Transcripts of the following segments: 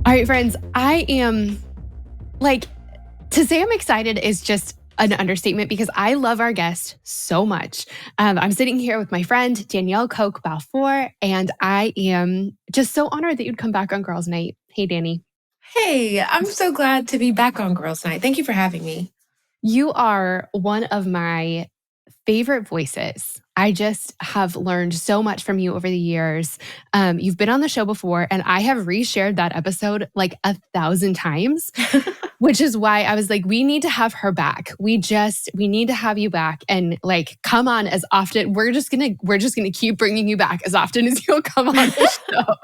All right, friends, I am like, to say I'm excited is just an understatement because I love our guest so much. I'm sitting here with my friend, Danielle Coke Balfour, and I am just so honored that you'd come back on Girls Night. Hey, Dani. Hey, I'm so glad to be back on Girls Night. Thank you for having me. You are one of my favorite voices. I just have learned so much from you over the years. You've been on the show before, and I have reshared that episode like 1,000 times, which is why I was like, we need to have her back. We need to have you back and like come on as often. We're just gonna keep bringing you back as often as you'll come on the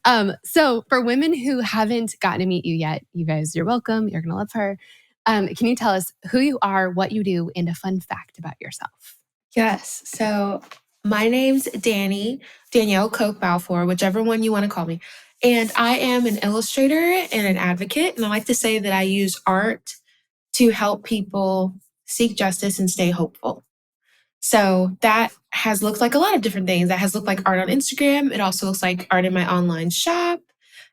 show. So for women who haven't gotten to meet you yet, you guys, you're welcome. You're gonna love her. Can you tell us who you are, what you do, and a fun fact about yourself? Yes. So my name's Danielle Coke Balfour, whichever one you want to call me. And I am an illustrator and an advocate. And I like to say that I use art to help people seek justice and stay hopeful. So that has looked like a lot of different things. That has looked like art on Instagram. It also looks like art in my online shop.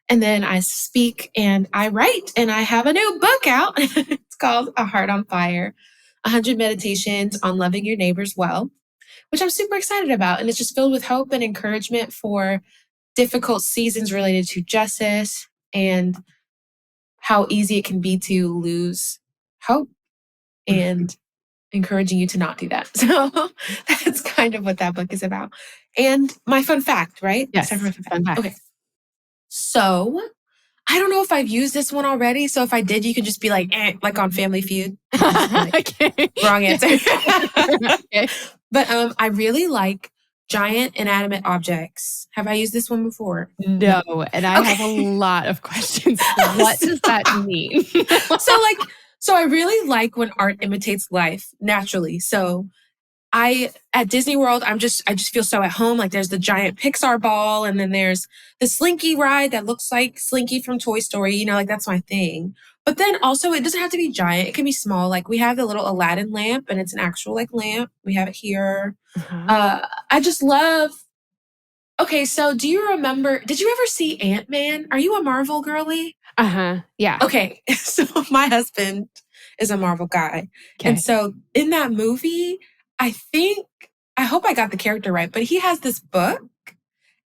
And then I speak and I write, and I have a new book out. It's called A Heart on Fire, 100 Meditations on Loving Your Neighbors Well, which I'm super excited about. And it's just filled with hope and encouragement for difficult seasons related to justice and how easy it can be to lose hope, and encouraging you to not do that. So that's kind of what that book is about. And my fun fact, right? Yes, Time for my fun fact. Okay. So I don't know if I've used this one already. So if I did, you could just be like, like on Family Feud. Okay. Wrong answer. Okay. But I really like giant inanimate objects. Have I used this one before? No, and I have a lot of questions. What does that mean? So I really like when art imitates life naturally. So at Disney World, I just feel so at home. Like there's the giant Pixar ball, and then there's the Slinky ride that looks like Slinky from Toy Story. You know, like that's my thing. But then also, it doesn't have to be giant. It can be small. Like we have the little Aladdin lamp, and it's an actual like lamp. We have it here. I just love. Okay, so do you remember? Did you ever see Ant-Man? Are you a Marvel girly? Yeah. Okay, so my husband is a Marvel guy. Okay. And so in that movie, I hope I got the character right, but he has this book,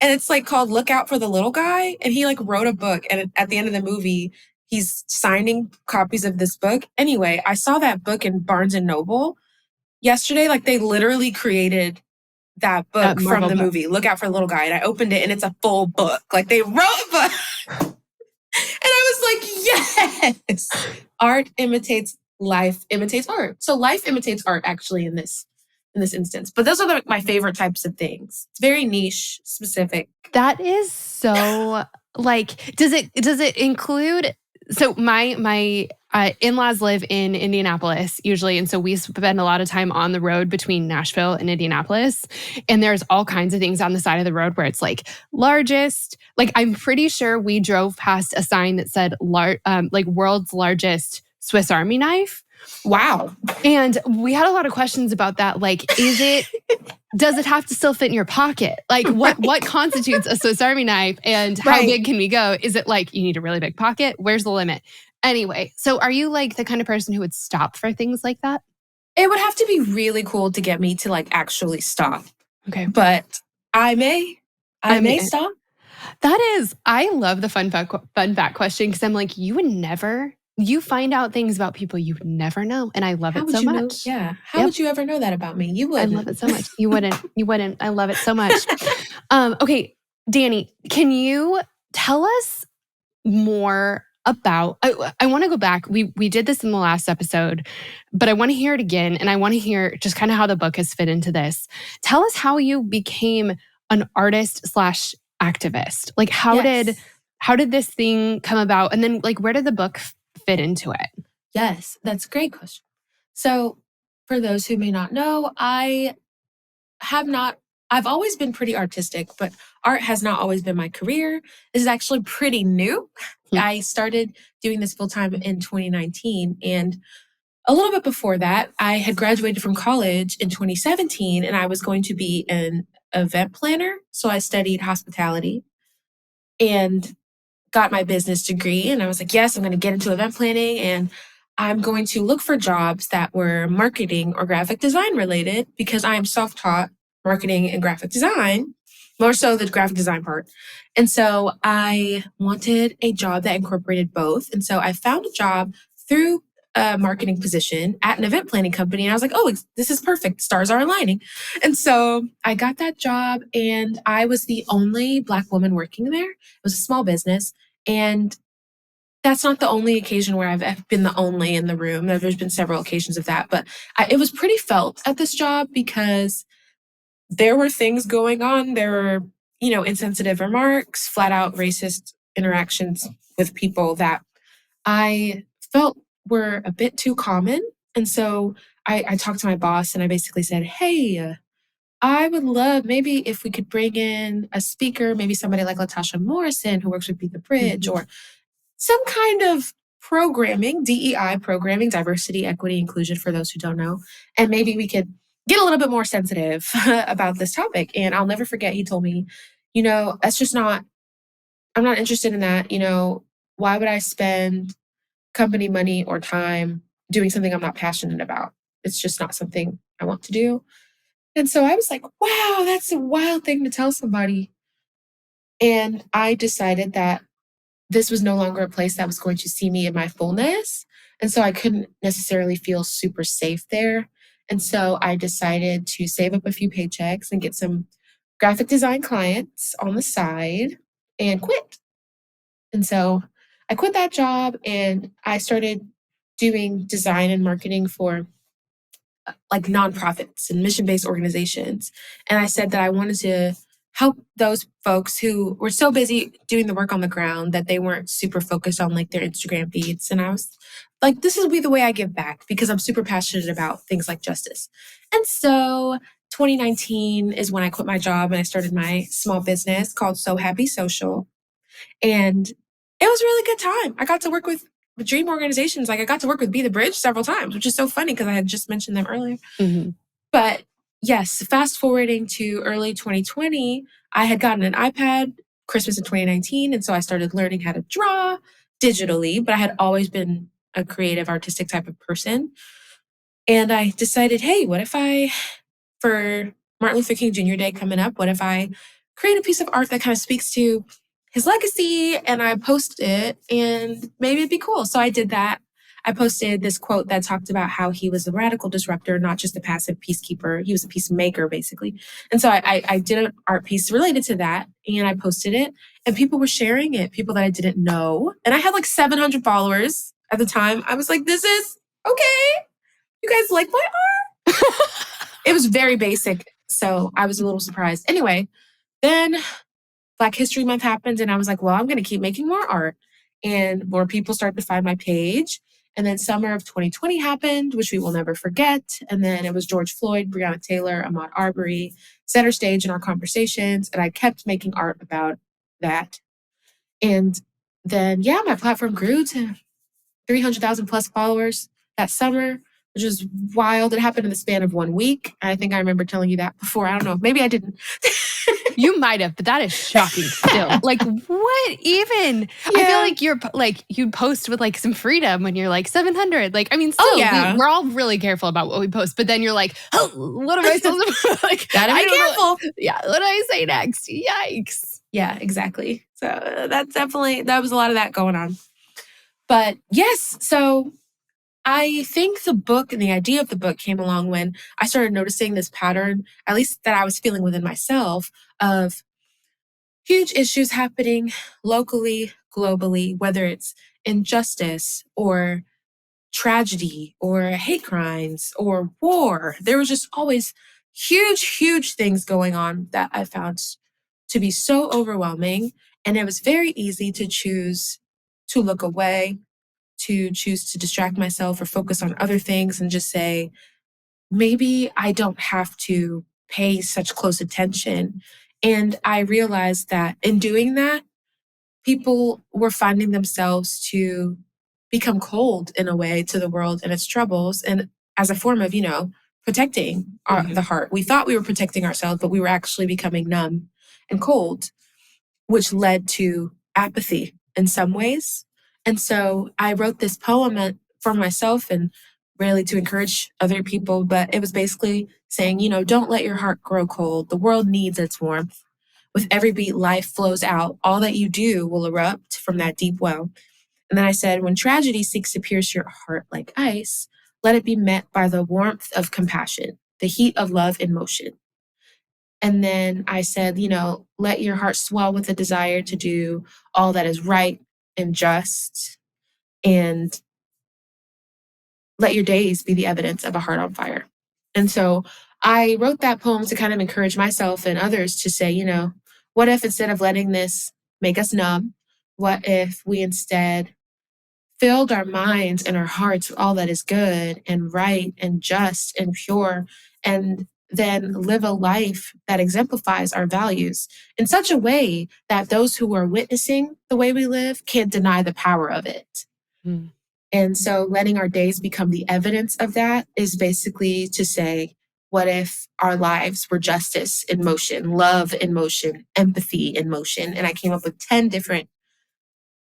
and it's like called Look Out for the Little Guy. And he like wrote a book, and at the end of the movie, he's signing copies of this book. Anyway, I saw that book in Barnes and Noble yesterday. Like they literally created that book from the movie, Look Out for the Little Guy. And I opened it, and it's a full book. Like they wrote a book. And I was like, yes, art imitates life, imitates art. So life imitates art actually in this instance. But those are my favorite types of things. It's very niche, specific. That is so like, does it include, so my in-laws live in Indianapolis usually. And so we spend a lot of time on the road between Nashville and Indianapolis. And there's all kinds of things on the side of the road where it's like largest, like I'm pretty sure we drove past a sign that said like world's largest Swiss Army knife. Wow. And we had a lot of questions about that. Like, does it have to still fit in your pocket? Like what constitutes a Swiss Army knife, and how big can we go? Is it like you need a really big pocket? Where's the limit? Anyway, so are you like the kind of person who would stop for things like that? It would have to be really cool to get me to like actually stop. Okay. But I may stop. I love the fun fact question because I'm like, you find out things about people you would never know. And I love it so much. Yeah. How would you ever know that about me? You wouldn't. I love it so much. You wouldn't. I love it so much. Okay, Dani, can you tell us more about, I want to go back. We did this in the last episode, but I want to hear it again. And I want to hear just kind of how the book has fit into this. Tell us how you became an artist / activist. Like how did this thing come about? And then like, where did the book fit into it? Yes, that's a great question. So for those who may not know, I've always been pretty artistic, but art has not always been my career. This is actually pretty new. I started doing this full time in 2019. And a little bit before that, I had graduated from college in 2017, and I was going to be an event planner. So I studied hospitality. And got my business degree and I was like, yes, I'm going to get into event planning and I'm going to look for jobs that were marketing or graphic design related because I am self taught marketing and graphic design, more so the graphic design part. And so I wanted a job that incorporated both. And so I found a job through a marketing position at an event planning company. And I was like, oh, this is perfect. Stars are aligning. And so I got that job and I was the only Black woman working there. It was a small business. And that's not the only occasion where I've been the only in the room. There's been several occasions of that, but it was pretty felt at this job because there were things going on. There were, insensitive remarks, flat out racist interactions with people that I felt were a bit too common. And so I talked to my boss and I basically said, hey, I would love maybe if we could bring in a speaker, maybe somebody like Latasha Morrison who works with Be the Bridge, or some kind of programming, DEI programming, diversity, equity, inclusion, for those who don't know. And maybe we could get a little bit more sensitive about this topic. And I'll never forget, he told me, that's just not, I'm not interested in that. Why would I spend company money or time doing something I'm not passionate about? It's just not something I want to do. And so I was like, wow, that's a wild thing to tell somebody. And I decided that this was no longer a place that was going to see me in my fullness. And so I couldn't necessarily feel super safe there. And so I decided to save up a few paychecks and get some graphic design clients on the side and quit. And so I quit that job and I started doing design and marketing for like nonprofits and mission-based organizations. And I said that I wanted to help those folks who were so busy doing the work on the ground that they weren't super focused on like their Instagram feeds. And I was like, this will be the way I give back because I'm super passionate about things like justice. And so 2019 is when I quit my job and I started my small business called So Happy Social. And it was a really good time. I got to work with dream organizations. Like I got to work with Be the Bridge several times, which is so funny because I had just mentioned them earlier. But yes, fast forwarding to early 2020, I had gotten an iPad Christmas in 2019. And so I started learning how to draw digitally, but I had always been a creative, artistic type of person. And I decided, hey, what if for Martin Luther King Jr. Day coming up, what if I create a piece of art that kind of speaks to his legacy and I post it and maybe it'd be cool. So I did that. I posted this quote that talked about how he was a radical disruptor, not just a passive peacekeeper. He was a peacemaker, basically. And so I did an art piece related to that and I posted it and people were sharing it, people that I didn't know. And I had like 700 followers at the time. I was like, this is okay. You guys like my art? It was very basic. So I was a little surprised. Anyway, then Black History Month happened and I was like, well, I'm going to keep making more art. And more people started to find my page. And then summer of 2020 happened, which we will never forget. And then it was George Floyd, Breonna Taylor, Ahmaud Arbery, center stage in our conversations. And I kept making art about that. And then, yeah, my platform grew to 300,000 plus followers that summer, which is wild. It happened in the span of 1 week. I think I remember telling you that before. I don't know. Maybe I didn't. You might have, but that is shocking still. Like, what even? Yeah. I feel like you'd post with like some freedom when you're like 700. Like, I mean, still, we're all really careful about what we post, but then you're like, oh, what am I supposed to like? Gotta be careful. Yeah. What do I say next? Yikes. Yeah, exactly. So that was a lot of that going on. But yes, so I think the book and the idea of the book came along when I started noticing this pattern, at least that I was feeling within myself, of huge issues happening locally, globally, whether it's injustice or tragedy or hate crimes or war. There was just always huge, huge things going on that I found to be so overwhelming. And it was very easy to choose to look away, to choose to distract myself or focus on other things and just say, maybe I don't have to pay such close attention. And I realized that in doing that, people were finding themselves to become cold in a way to the world and its troubles. And as a form of, protecting the heart. We thought we were protecting ourselves, but we were actually becoming numb and cold, which led to apathy. in some ways. And so I wrote this poem for myself and really to encourage other people. But it was basically saying, don't let your heart grow cold. The world needs its warmth. With every beat, life flows out. All that you do will erupt from that deep well. And then I said, when tragedy seeks to pierce your heart like ice, let it be met by the warmth of compassion, the heat of love in motion. And then I said, let your heart swell with a desire to do all that is right and just, and let your days be the evidence of a heart on fire. And so I wrote that poem to kind of encourage myself and others to say, what if instead of letting this make us numb, what if we instead filled our minds and our hearts with all that is good and right and just and pure, and then live a life that exemplifies our values in such a way that those who are witnessing the way we live can't deny the power of it. Mm. And so letting our days become the evidence of that is basically to say, what if our lives were justice in motion, love in motion, empathy in motion? And I came up with 10 different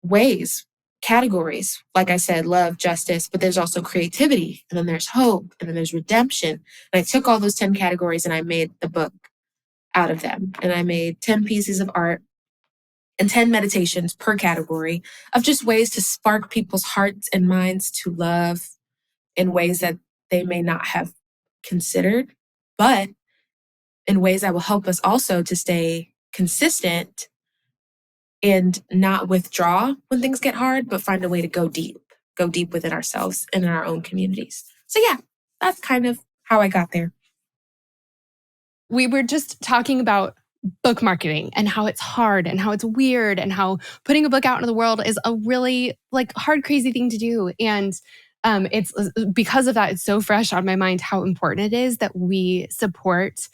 ways, categories. Like I said, love, justice, but there's also creativity, and then there's hope, and then there's redemption. And I took all those 10 categories and I made the book out of them. And I made 10 pieces of art and 10 meditations per category of just ways to spark people's hearts and minds to love in ways that they may not have considered, but in ways that will help us also to stay consistent and not withdraw when things get hard, but find a way to go deep within ourselves and in our own communities. So yeah, that's kind of how I got there. We were just talking about book marketing and how it's hard and how it's weird and how putting a book out into the world is a really hard, crazy thing to do. And it's because of that, it's so fresh on my mind how important it is that we support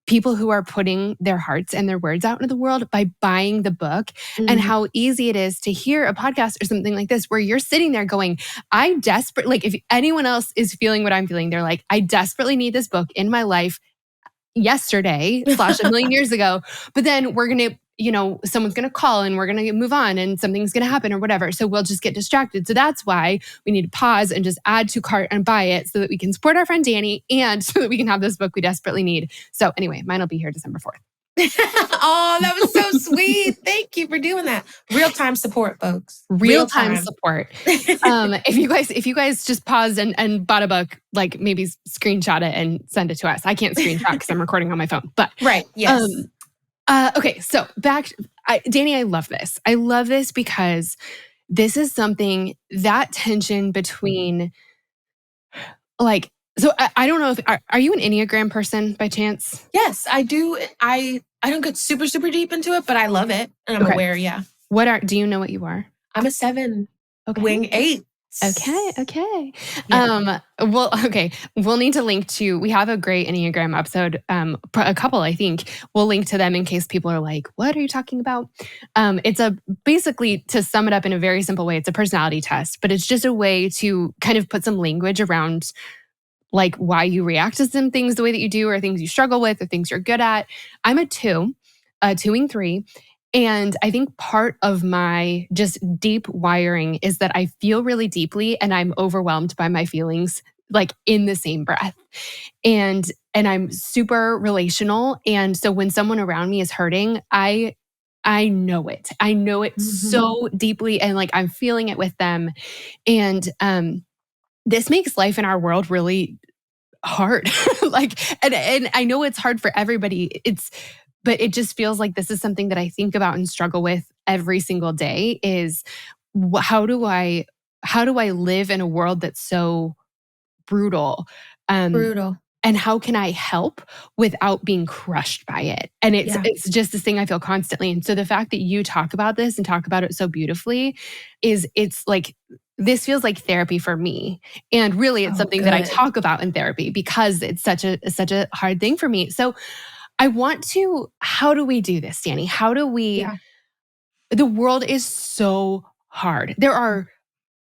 people who are putting their hearts and their words out into the world by buying the book, and how easy it is to hear a podcast or something like this where you're sitting there going, I desperately, if anyone else is feeling what I'm feeling, they're like, I desperately need this book in my life yesterday / a million years ago, but then we're going to, someone's going to call and we're going to move on and something's going to happen or whatever. So we'll just get distracted. So that's why we need to pause and just add to cart and buy it so that we can support our friend Dani and so that we can have this book we desperately need. So anyway, mine will be here December 4th. Oh, that was so sweet. Thank you for doing that. Real-time support, folks. Real-time support. If you guys just paused and bought a book, maybe screenshot it and send it to us. I can't screenshot because I'm recording on my phone. But right, yes. Okay, so Dani, I love this. I love this because this is something, that tension between so I don't know if, are you an Enneagram person by chance? Yes, I do. I don't get super, super deep into it, but I love it. And I'm aware, yeah. Do you know what you are? I'm a 7, wing 8. Okay. Yeah. We'll need to link to, we have a great Enneagram episode, a couple, I think. We'll link to them in case people are like, what are you talking about? It's basically, to sum it up in a very simple way, it's a personality test, but it's just a way to kind of put some language around why you react to some things the way that you do, or things you struggle with, or things you're good at. I'm a 2, wing 3. And I think part of my just deep wiring is that I feel really deeply and I'm overwhelmed by my feelings in the same breath. And I'm super relational. And so when someone around me is hurting, I know it. I know it so deeply, and I'm feeling it with them. And this makes life in our world really hard. And I know it's hard for everybody. But it just feels like this is something that I think about and struggle with every single day, is how do I live in a world that's so brutal? Brutal. And how can I help without being crushed by it? And it's just this thing I feel constantly. And so the fact that you talk about this and talk about it so beautifully this feels like therapy for me. And really it's something that I talk about in therapy because it's such a hard thing for me. So how do we do this, Dani? How do we, the world is so hard. There are,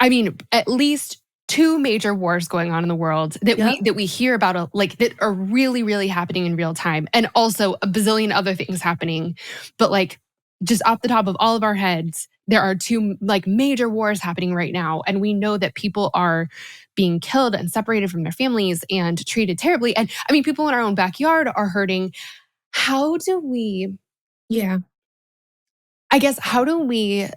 at least 2 major wars going on in the world that we hear about, that are really, really happening in real time. And also a bazillion other things happening. But just off the top of all of our heads, there are two like major wars happening right now, and we know that people are being killed and separated from their families and treated terribly. And I mean, people in our own backyard are hurting. How do we, Yeah. I guess, how do we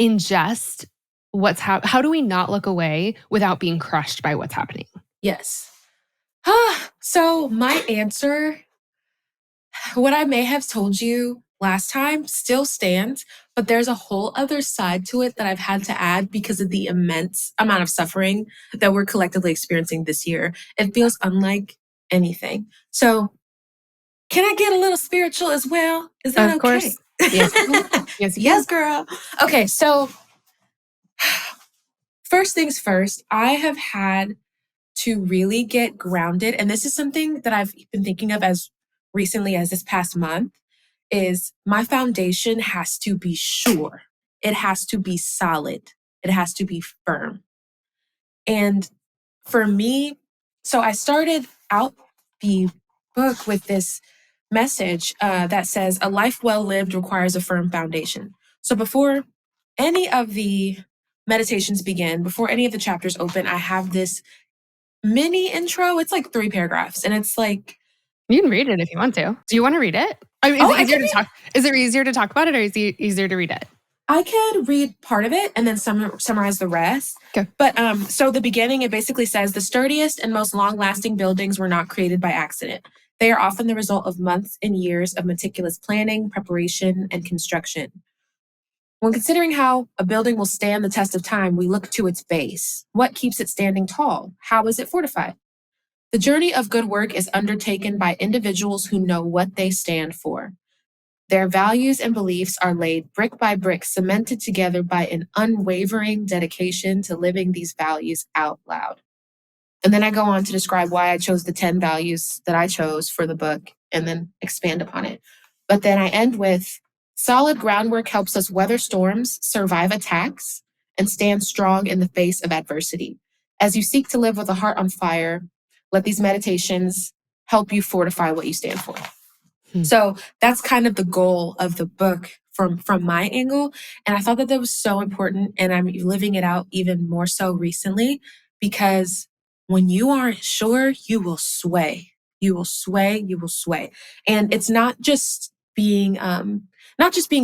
ingest what's happening? How do we not look away without being crushed by what's happening? Yes. So my answer, what I may have told you last time, still stands, but there's a whole other side to it that I've had to add because of the immense amount of suffering that we're collectively experiencing this year. It feels unlike anything. So, can I get a little spiritual as well? Is that Of okay? course. Yes, you can. Yes, you can. Yes, girl. Okay, so first things first, I have had to really get grounded. And this is something that I've been thinking of as recently as this past month is my foundation has to be sure. It has to be solid. It has to be firm. And for me, so I started out the book with this message that says a life well lived requires a firm foundation. So before any of the meditations begin, before any of the chapters open, I have this mini intro. It's like 3 paragraphs. And it's like, You can read it if you want to. Do you want to read it? I mean, is oh, it I easier can to read. talk? Is it easier to talk about it, or is it easier to read it? I could read part of it and then summarize the rest. Okay. But so the beginning, it basically says the sturdiest and most long lasting buildings were not created by accident. They are often the result of months and years of meticulous planning, preparation, and construction. When considering how a building will stand the test of time, we look to its base. What keeps it standing tall? How is it fortified? The journey of good work is undertaken by individuals who know what they stand for. Their values and beliefs are laid brick by brick, cemented together by an unwavering dedication to living these values out loud. And then I go on to describe why I chose the 10 values that I chose for the book and then expand upon it. But then I end with solid groundwork helps us weather storms, survive attacks, and stand strong in the face of adversity. As you seek to live with a heart on fire, let these meditations help you fortify what you stand for. So that's kind of the goal of the book from my angle. And I thought that was so important. And I'm living it out even more so recently because when you aren't sure, you will sway. You will sway, you will sway. And it's not just being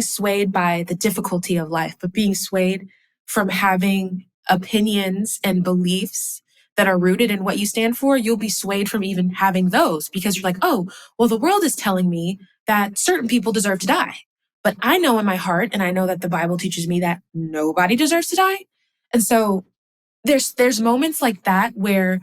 swayed by the difficulty of life, but being swayed from having opinions and beliefs that are rooted in what you stand for. You'll be swayed from even having those because you're like, oh, well, the world is telling me that certain people deserve to die. But I know in my heart, and I know that the Bible teaches me that nobody deserves to die. And so there's moments like that where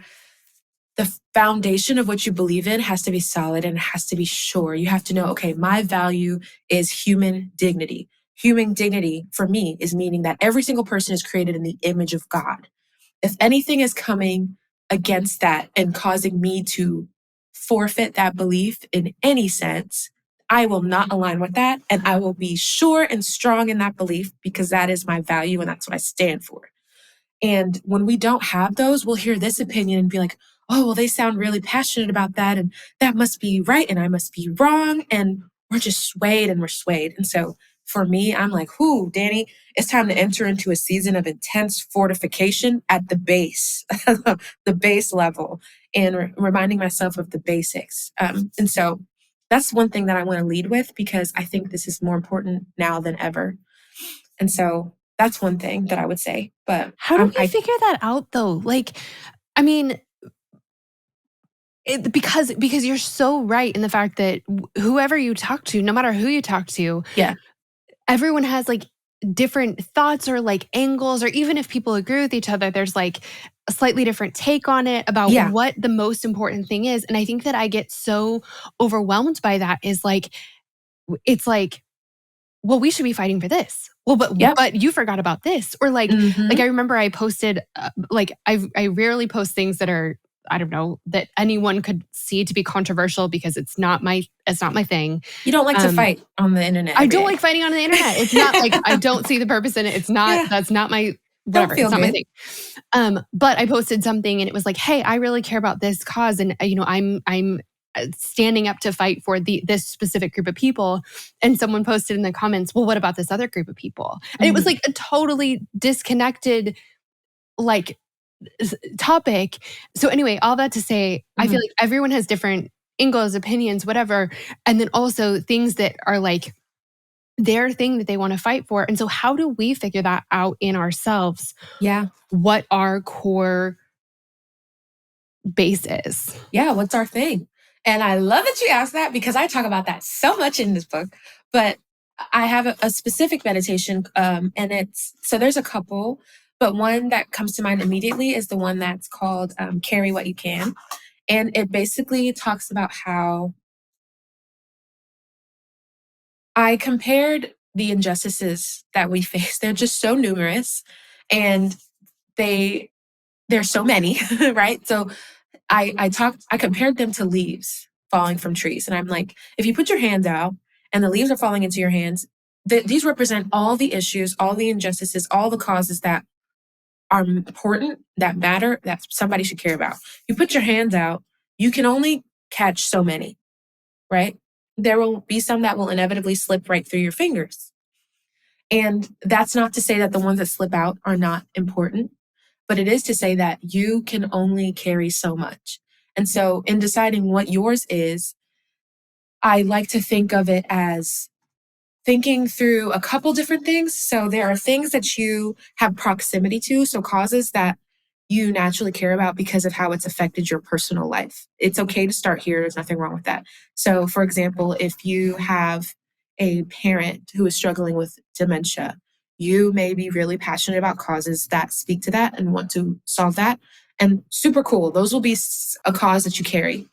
the foundation of what you believe in has to be solid and it has to be sure. You have to know, okay, my value is human dignity. Human dignity for me is meaning that every single person is created in the image of God. If anything is coming against that and causing me to forfeit that belief in any sense, I will not align with that. And I will be sure and strong in that belief because that is my value and that's what I stand for. And when we don't have those, we'll hear this opinion and be like, oh, well, they sound really passionate about that. And that must be right. And I must be wrong. And we're just swayed and we're swayed. And so for me, I'm like, whoo, Dani, it's time to enter into a season of intense fortification at the base, the base level, and reminding myself of the basics. And so that's one thing that I want to lead with because I think this is more important now than ever. And so that's one thing that I would say. But How do we figure that out though? Like, I mean, because you're so right in the fact that whoever you talk to, no matter who you talk to, yeah, everyone has like different thoughts or like angles, or even if people agree with each other, there's like a slightly different take on it about yeah, what the most important thing is. And I think that I get so overwhelmed by that is like, it's like, well, we should be fighting for this. Well, yep, but you forgot about this. Or like mm-hmm. I remember I posted like I rarely post things that are, I don't know, that anyone could see to be controversial because it's not my thing. You don't like to fight on the internet I every don't day. like fighting on the internet. It's not like I don't see the purpose in it. It's not, Yeah, that's not my don't whatever. feel It's not my good. thing. But I posted something and it was like, hey, I really care about this cause. And you know, I'm standing up to fight for this specific group of people. And someone posted in the comments, well, what about this other group of people? And it was like a totally disconnected like topic. So anyway, all that to say, I feel like everyone has different angles, opinions, whatever. And then also things that are like their thing that they want to fight for. And so how do we figure that out in ourselves? Yeah. What our core base is? Yeah, what's our thing? And I love that you asked that because I talk about that so much in this book. But I have a specific meditation, and there's a couple, but one that comes to mind immediately is the one that's called Carry What You Can. And it basically talks about how I compared the injustices that we face. They're just so numerous and there's so many, right? So I compared them to leaves falling from trees. And I'm like, if you put your hands out and the leaves are falling into your hands, these represent all the issues, all the injustices, all the causes that are important, that matter, that somebody should care about. You put your hands out, you can only catch so many, right? There will be some that will inevitably slip right through your fingers. And that's not to say that the ones that slip out are not important, but it is to say that you can only carry so much. And so, in deciding what yours is, I like to think of it as thinking through a couple different things. So, there are things that you have proximity to, so causes that you naturally care about because of how it's affected your personal life. It's okay to start here, there's nothing wrong with that. So, for example, if you have a parent who is struggling with dementia, you may be really passionate about causes that speak to that and want to solve that. And super cool. Those will be a cause that you carry.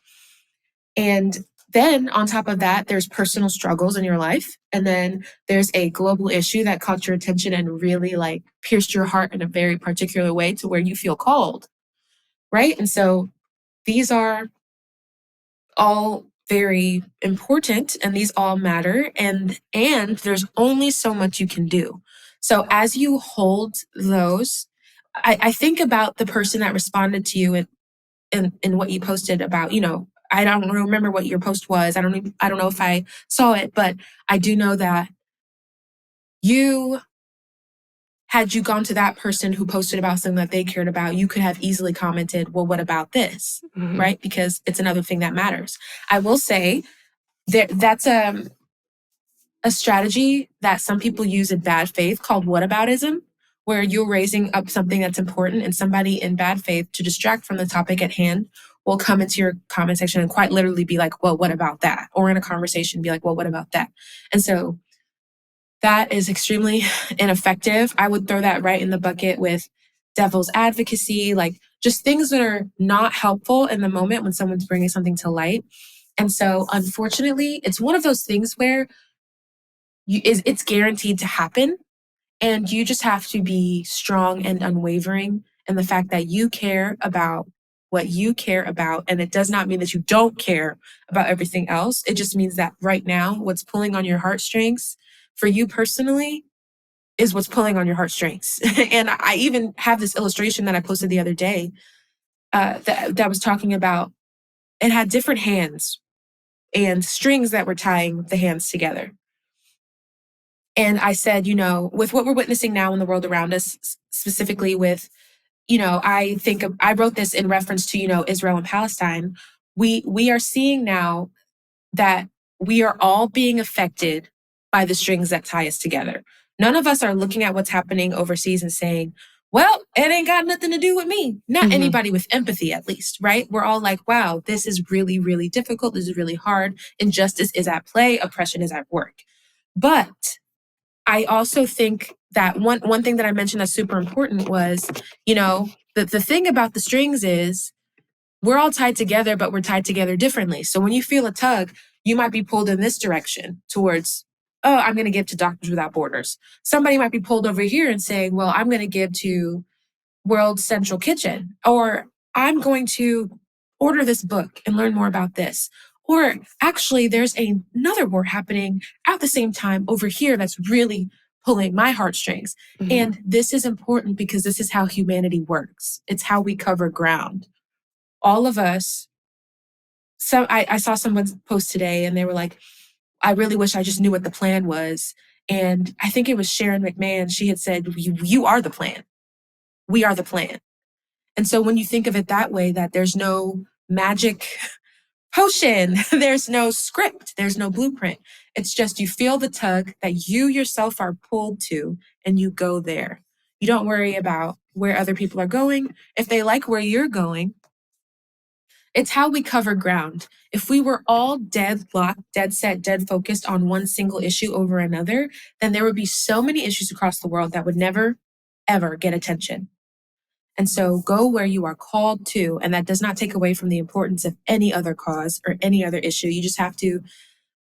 And then on top of that, there's personal struggles in your life. And then there's a global issue that caught your attention and really like pierced your heart in a very particular way to where you feel called. Right. And so these are all very important and these all matter. And there's only so much you can do. So as you hold those, I think about the person that responded to you in what you posted about, I don't remember what your post was. I don't know if I saw it, but I do know that you had you gone to that person who posted about something that they cared about, you could have easily commented, well, what about this? Right? Because it's another thing that matters. I will say that's a strategy that some people use in bad faith called whataboutism, where you're raising up something that's important and somebody in bad faith to distract from the topic at hand will come into your comment section and quite literally be like, well, what about that? Or in a conversation, be like, well, what about that? And so that is extremely ineffective. I would throw that right in the bucket with devil's advocacy, like just things that are not helpful in the moment when someone's bringing something to light. And so, unfortunately, it's one of those things where it's guaranteed to happen. And you just have to be strong and unwavering in the fact that you care about what you care about. And it does not mean that you don't care about everything else. It just means that right now, what's pulling on your heartstrings for you personally is what's pulling on your heartstrings. And I even have this illustration that I posted the other day that was talking about it had different hands and strings that were tying the hands together. And I said, with what we're witnessing now in the world around us, specifically with, I wrote this in reference to, Israel and Palestine. We are seeing now that we are all being affected by the strings that tie us together. None of us are looking at what's happening overseas and saying, well, it ain't got nothing to do with me. Not anybody with empathy, at least, right? We're all like, wow, this is really, really difficult. This is really hard. Injustice is at play. Oppression is at work. But I also think that one thing that I mentioned that's super important was, the thing about the strings is we're all tied together, but we're tied together differently. So when you feel a tug, you might be pulled in this direction towards, oh, I'm going to give to Doctors Without Borders. Somebody might be pulled over here and saying, well, I'm going to give to World Central Kitchen, or I'm going to order this book and learn more about this. Or actually, there's another war happening at the same time over here that's really pulling my heartstrings. And this is important because this is how humanity works. It's how we cover ground. All of us I saw someone's post today and they were like, I really wish I just knew what the plan was. And I think it was Sharon McMahon. She had said, you are the plan. We are the plan. And so when you think of it that way, that there's no magic potion, there's no script, there's no blueprint. It's just you feel the tug that you yourself are pulled to and you go there. You don't worry about where other people are going. If they like where you're going, it's how we cover ground. If we were all dead locked, dead set, dead focused on one single issue over another, then there would be so many issues across the world that would never, ever get attention. And so go where you are called to. And that does not take away from the importance of any other cause or any other issue. You just have to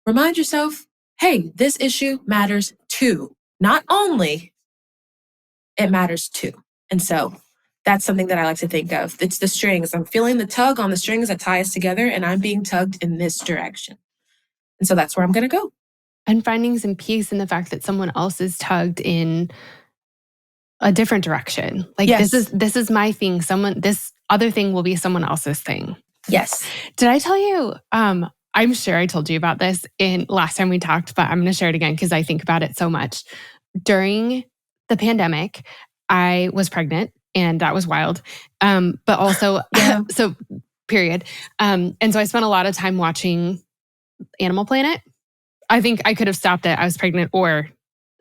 remind yourself, hey, this issue matters too. Not only, it matters too. And so that's something that I like to think of. It's the strings. I'm feeling the tug on the strings that tie us together, and I'm being tugged in this direction. And so that's where I'm going to go. And finding some peace in the fact that someone else is tugged in a different direction. Like, Yes. this is my thing. This other thing will be someone else's thing. Yes. Did I tell you? I'm sure I told you about this in last time we talked, but I'm going to share it again because I think about it so much. During the pandemic, I was pregnant, and that was wild. But also, Yeah. so period. And so I spent a lot of time watching Animal Planet. I think I could have stopped it. I was pregnant, or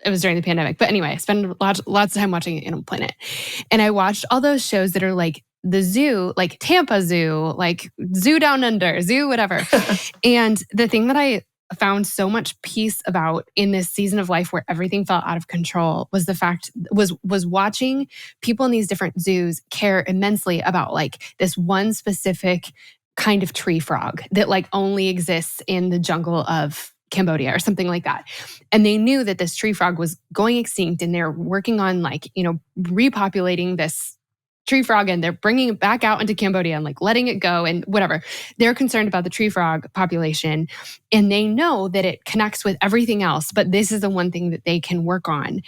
it was during the pandemic. But anyway, I spent lots of time watching Animal Planet. And I watched all those shows that are like the zoo, like Tampa Zoo, like Zoo Down Under, Zoo, whatever. And the thing that I found so much peace about in this season of life where everything felt out of control was the fact was watching people in these different zoos care immensely about like this one specific kind of tree frog that like only exists in the jungle of Cambodia or something like that. And they knew that this tree frog was going extinct, and they're working on like, repopulating this tree frog, and they're bringing it back out into Cambodia and like letting it go and whatever. They're concerned about the tree frog population, and they know that it connects with everything else, but this is the one thing that they can work on.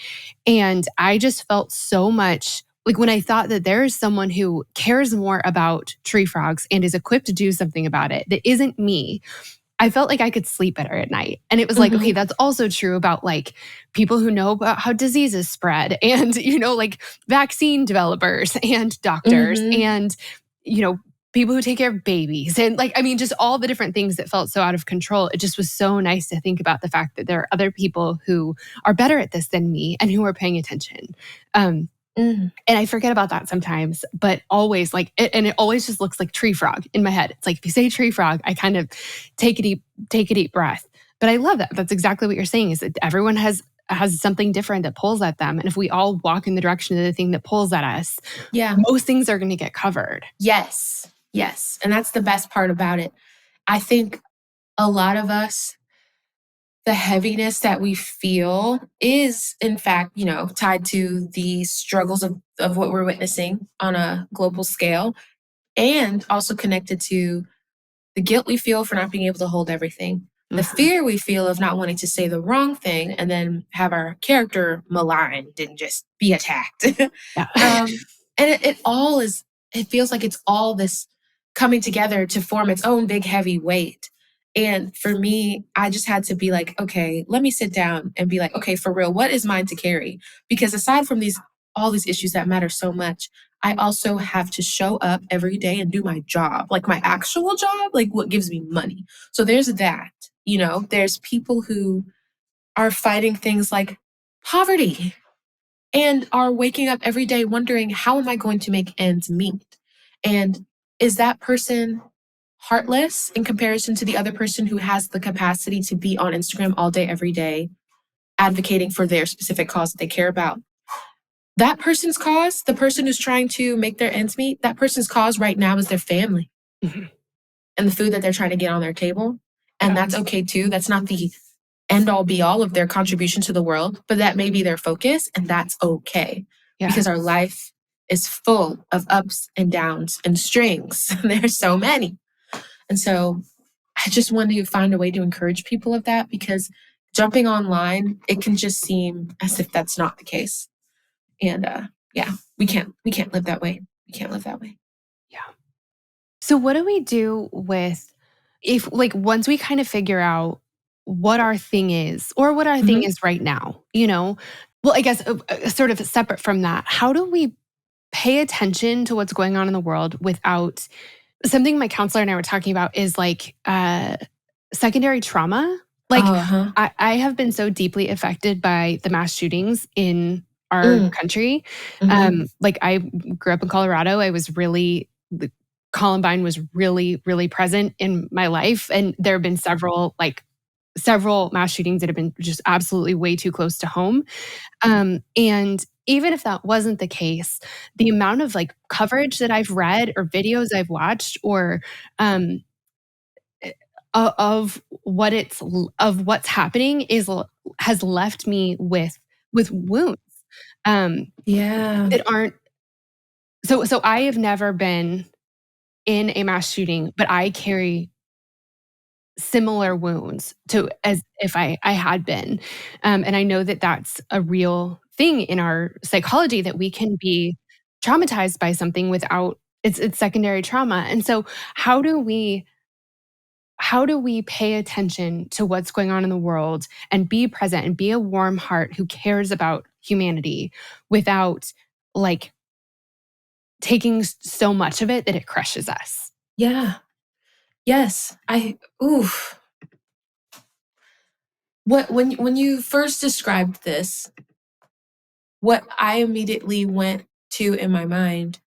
And I just felt so much like when I thought that there is someone who cares more about tree frogs and is equipped to do something about it that isn't me, I felt like I could sleep better at night. And it was like, okay, that's also true about like people who know about how diseases spread and, like vaccine developers and doctors and, people who take care of babies. And like, I mean, just all the different things that felt so out of control. It just was so nice to think about the fact that there are other people who are better at this than me and who are paying attention. And I forget about that sometimes, but always like, it always just looks like tree frog in my head. It's like, if you say tree frog, I kind of take a deep breath. But I love that. That's exactly what you're saying, is that everyone has something different that pulls at them. And if we all walk in the direction of the thing that pulls at us, most things are going to get covered. Yes. Yes. And that's the best part about it. I think a lot of us, the heaviness that we feel is, in fact, tied to the struggles of what we're witnessing on a global scale, and also connected to the guilt we feel for not being able to hold everything, the fear we feel of not wanting to say the wrong thing and then have our character maligned and just be attacked. And it feels like it's all this coming together to form its own big, heavy weight. And for me, I just had to be like, okay, let me sit down and be like, okay, for real, what is mine to carry? Because aside from all these issues that matter so much, I also have to show up every day and do my job, like my actual job, like what gives me money. So there's that, there's people who are fighting things like poverty and are waking up every day wondering, how am I going to make ends meet? And is that person heartless in comparison to the other person who has the capacity to be on Instagram all day, every day, advocating for their specific cause that they care about? That person's cause, the person who's trying to make their ends meet, that person's cause right now is their family and the food that they're trying to get on their table. And that's okay too. That's not the end all be all of their contribution to the world, but that may be their focus, and that's okay. Because our life is full of ups and downs and strings. There's so many. And so I just want to find a way to encourage people of that, because jumping online, it can just seem as if that's not the case. And we can't live that way. We can't live that way. Yeah. So what do we do with if like once we kind of figure out what our thing is or what our thing Mhm. is right now, you know, well, I guess sort of separate from that, how do we pay attention to what's going on in the world without something my counselor and I were talking about is like secondary trauma. Like, Uh-huh. I have been so deeply affected by the mass shootings in our Mm. country. Mhm. Like, I grew up in Colorado. I was really, the Columbine was really, really present in my life. And there have been several mass shootings that have been just absolutely way too close to home. And even if that wasn't the case, the amount of like coverage that I've read or videos I've watched or um, of of what's happening has left me with wounds um, Yeah. that aren't so I have never been in a mass shooting, but I carry similar wounds to as if I had been. And I know that that's a real thing in our psychology that we can be traumatized by something without it's secondary trauma. And so how do we pay attention to what's going on in the world and be present and be a warm heart who cares about humanity without like taking so much of it that it crushes us? Yeah. Yes. Oof. When you first described this, what I immediately went to in my mind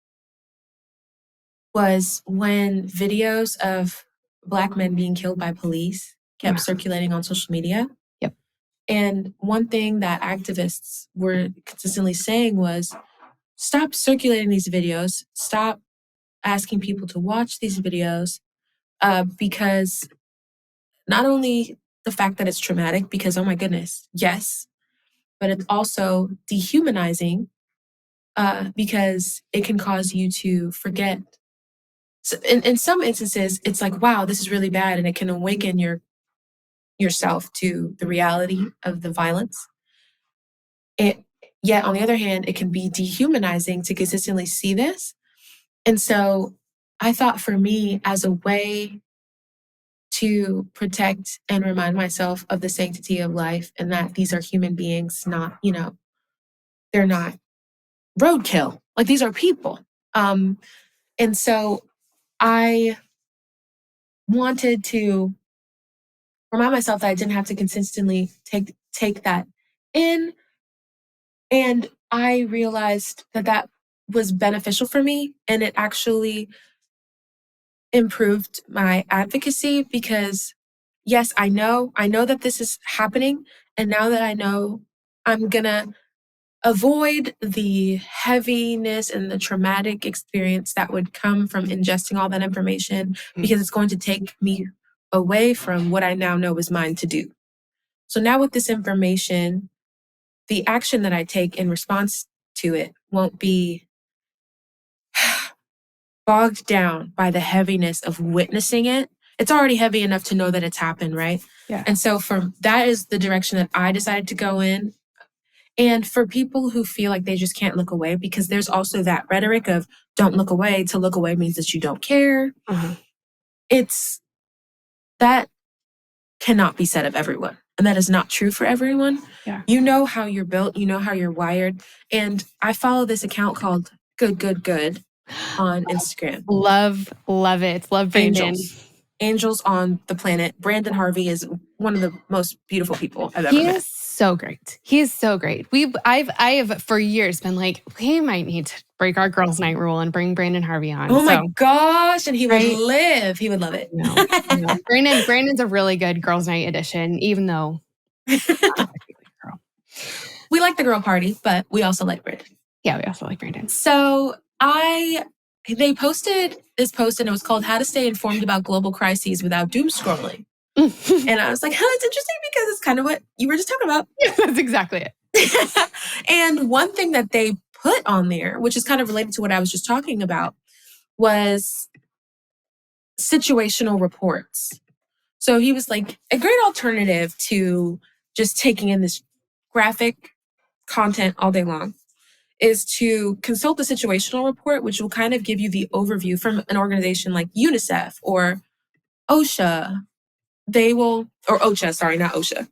was when videos of Black men being killed by police kept Yeah. circulating on social media. Yep. And one thing that activists were consistently saying was stop circulating these videos, stop asking people to watch these videos, because not only the fact that it's traumatic, because oh my goodness, yes, but it's also dehumanizing because it can cause you to forget. So in some instances, it's like, wow, this is really bad, and it can awaken yourself to the reality of the violence. It Yet on the other hand, it can be dehumanizing to consistently see this. And so I thought for me, as a way to protect and remind myself of the sanctity of life and that these are human beings, not, they're not roadkill. Like these are people. Um, and so I wanted to remind myself that I didn't have to consistently take that in. And I realized that that was beneficial for me. And it actually improved my advocacy because yes, I know that this is happening. And now that I know, I'm gonna avoid the heaviness and the traumatic experience that would come from ingesting all that information Mm. because it's going to take me away from what I now know is mine to do. So now with this information, the action that I take in response to it won't be bogged down by the heaviness of witnessing it. It's already heavy enough to know that it's happened, right? Yeah. And so for that is the direction that I decided to go in. And for people who feel like they just can't look away, because there's also that rhetoric of don't look away. To look away means that you don't care. Uh-huh. It's that cannot be said of everyone. And that is not true for everyone. Yeah. You know how you're built, you know how you're wired. And I follow this account called Good, Good, Good on Instagram. Love it. Love Brandon. Angels. Angels on the planet. Brandon Harvey is one of the most beautiful people I've ever He met. is so great. He is so great. I have for years been like, we might need to break our girls' night rule and bring Brandon Harvey on. Oh my So, gosh. And he would right? live. He would love it. No, no. Brandon's a really good girls' night addition, even though not technically a girl. We like the girl party, but we also like Brandon. Yeah, we also like Brandon. So they posted this post and it was called How to Stay Informed About Global Crises Without Doom Scrolling. And I was like, huh, it's interesting because it's kind of what you were just talking about. Yeah, that's exactly it. And one thing that they put on there, which is kind of related to what I was just talking about, was situational reports. So he was like, a great alternative to just taking in this graphic content all day long is to consult the situational report, which will kind of give you the overview from an organization like UNICEF or OSHA, they will, or OSHA, sorry, not OSHA.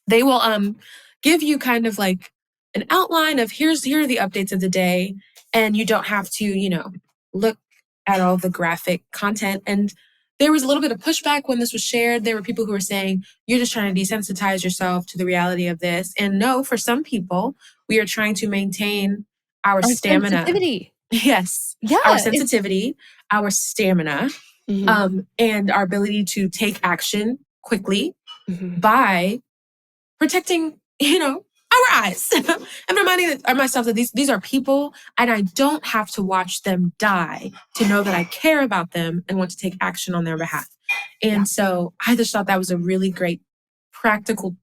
They will give you kind of like an outline of here are the updates of the day, and you don't have to, look at all the graphic content. And there was a little bit of pushback when this was shared. There were people who were saying, you're just trying to desensitize yourself to the reality of this. And no, for some people, we are trying to maintain our stamina. Sensitivity. Yes. Yeah. Our sensitivity, our stamina, Mm-hmm. and our ability to take action quickly Mm-hmm. by protecting, our eyes and reminding myself that these are people and I don't have to watch them die to know that I care about them and want to take action on their behalf. And so I just thought that was a really great practical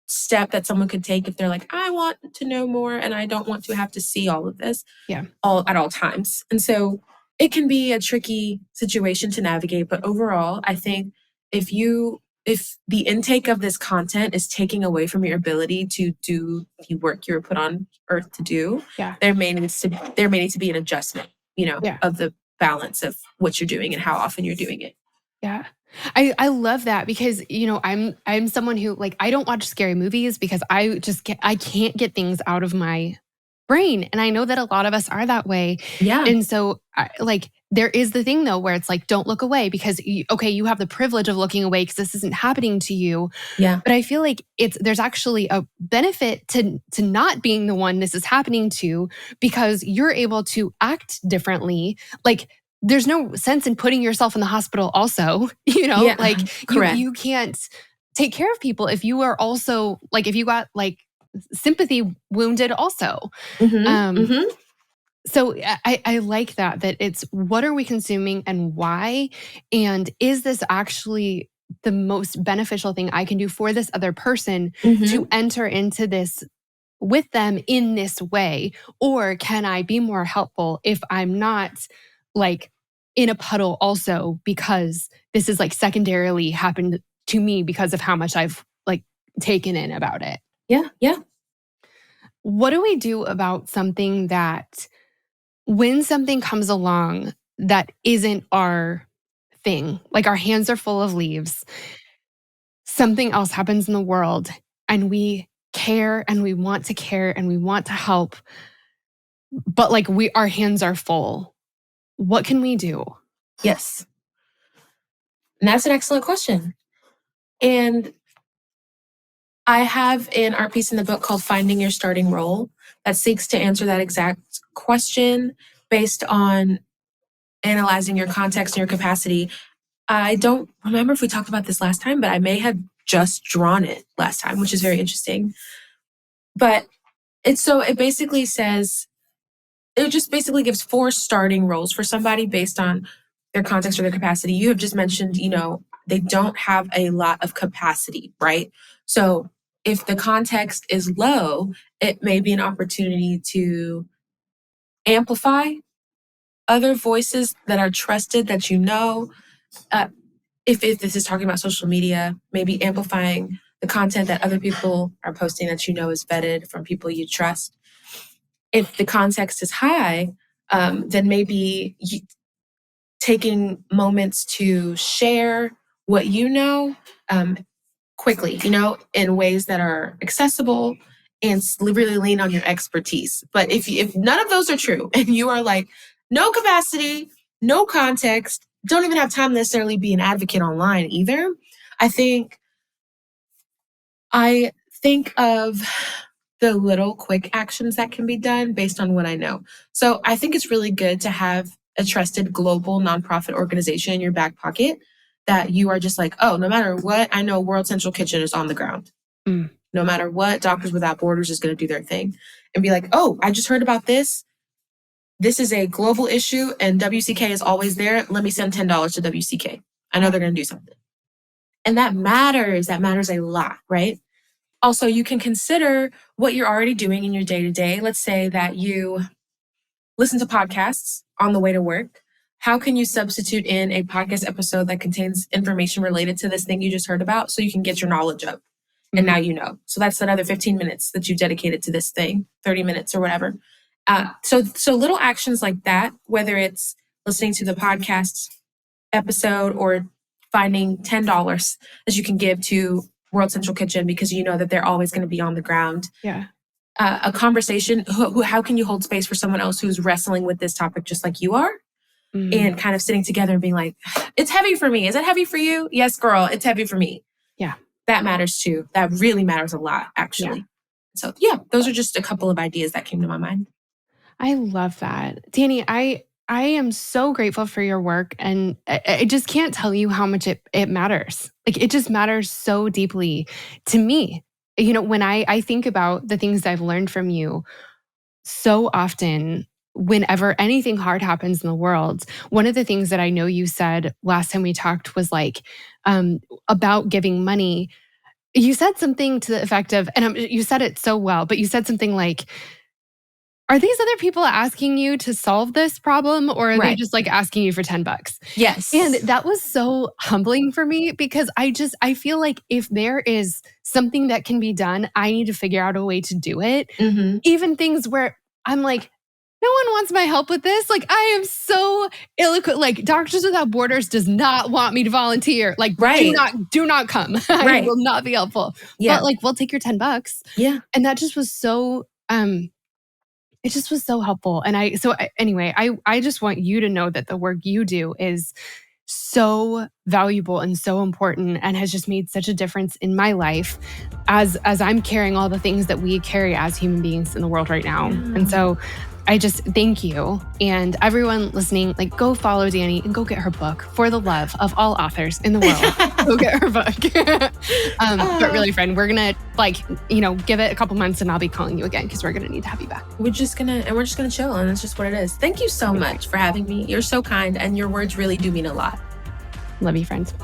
step that someone could take if they're like, I want to know more and I don't want to have to see all of this at all times. And so it can be a tricky situation to navigate, but overall, I think if the intake of this content is taking away from your ability to do the work you were put on earth to do, there may need to be an adjustment, of the balance of what you're doing and how often you're doing it. Yeah. I love that because, I'm someone who I don't watch scary movies because I can't get things out of my brain. And I know that a lot of us are that way. Yeah. And so there is the thing though, where it's don't look away because you have the privilege of looking away because this isn't happening to you. Yeah. But I feel like there's actually a benefit to not being the one this is happening to because you're able to act differently. There's no sense in putting yourself in the hospital also, correct. You can't take care of people if you are also if you got sympathy wounded also. So I like that it's what are we consuming and why? And is this actually the most beneficial thing I can do for this other person to enter into this with them in this way? Or can I be more helpful if I'm not in a puddle also because this is secondarily happened to me because of how much I've taken in about it? Yeah. Yeah. What do we do about something that when something comes along that isn't our thing, our hands are full of leaves, something else happens in the world and we care and we want to care and we want to help, but our hands are full. What can we do? Yes. And that's an excellent question. And I have an art piece in the book called Finding Your Starting Role that seeks to answer that exact question based on analyzing your context and your capacity. I don't remember if we talked about this last time, but I may have just drawn it last time, which is very interesting. But it basically says, it just basically gives 4 starting roles for somebody based on their context or their capacity. You have just mentioned, they don't have a lot of capacity, right? So if the context is low, it may be an opportunity to amplify other voices that are trusted that if this is talking about social media, maybe amplifying the content that other people are posting that is vetted from people you trust. If the context is high, then maybe taking moments to share what quickly, in ways that are accessible and really lean on your expertise. But if none of those are true and you are no capacity, no context, don't even have time to necessarily be an advocate online either, I think of the little quick actions that can be done based on what I know. So I think it's really good to have a trusted global nonprofit organization in your back pocket that you are just oh, no matter what, I know World Central Kitchen is on the ground. No matter what, Doctors Without Borders is going to do their thing. And be oh, I just heard about this. This is a global issue and WCK is always there. Let me send $10 to WCK. I know they're going to do something. And that matters. That matters a lot, right? Also, you can consider what you're already doing in your day-to-day. Let's say that you listen to podcasts on the way to work. How can you substitute in a podcast episode that contains information related to this thing you just heard about so you can get your knowledge up? And now you know. So that's another 15 minutes that you dedicated to this thing, 30 minutes or whatever. So little actions like that, whether it's listening to the podcast episode or finding $10 that you can give to World Central Kitchen because you know that they're always going to be on the ground. Yeah. A conversation, how can you hold space for someone else who's wrestling with this topic just like you are? And kind of sitting together and being like, it's heavy for me. Is it heavy for you? Yes, girl, it's heavy for me. Yeah. That matters too. That really matters a lot, actually. Yeah. So yeah, those are just a couple of ideas that came to my mind. I love that. Dani, I am so grateful for your work, and I just can't tell you how much it matters. Like, it just matters so deeply to me. You know, when I think about the things I've learned from you, so often whenever anything hard happens in the world, one of the things that I know you said last time we talked was like, about giving money. You said something to the effect of, and you said it so well, but you said something like, are these other people asking you to solve this problem, or are they Right. just like asking you for $10? Yes. And that was so humbling for me because I feel like if there is something that can be done, I need to figure out a way to do it. Mhm. Even things where I'm like, no one wants my help with this. Like, I am so ill-equipped. Like, Doctors Without Borders does not want me to volunteer. Like, Right. do not come. I Right. will not be helpful. Yeah. But like, we'll take your $10. Yeah. And that just was so it just was so helpful. And anyway, I just want you to know that the work you do is so valuable and so important and has just made such a difference in my life as I'm carrying all the things that we carry as human beings in the world right now. Yeah. And so I just thank you. And everyone listening, like, go follow Dani and go get her book, for the love of all authors in the world. Go get her book. But really, friend, we're going to give it a couple months and I'll be calling you again because we're going to need to have you back. We're just gonna chill, and that's just what it is. Thank you so much for having me. You're so kind, and your words really do mean a lot. Love you, friends.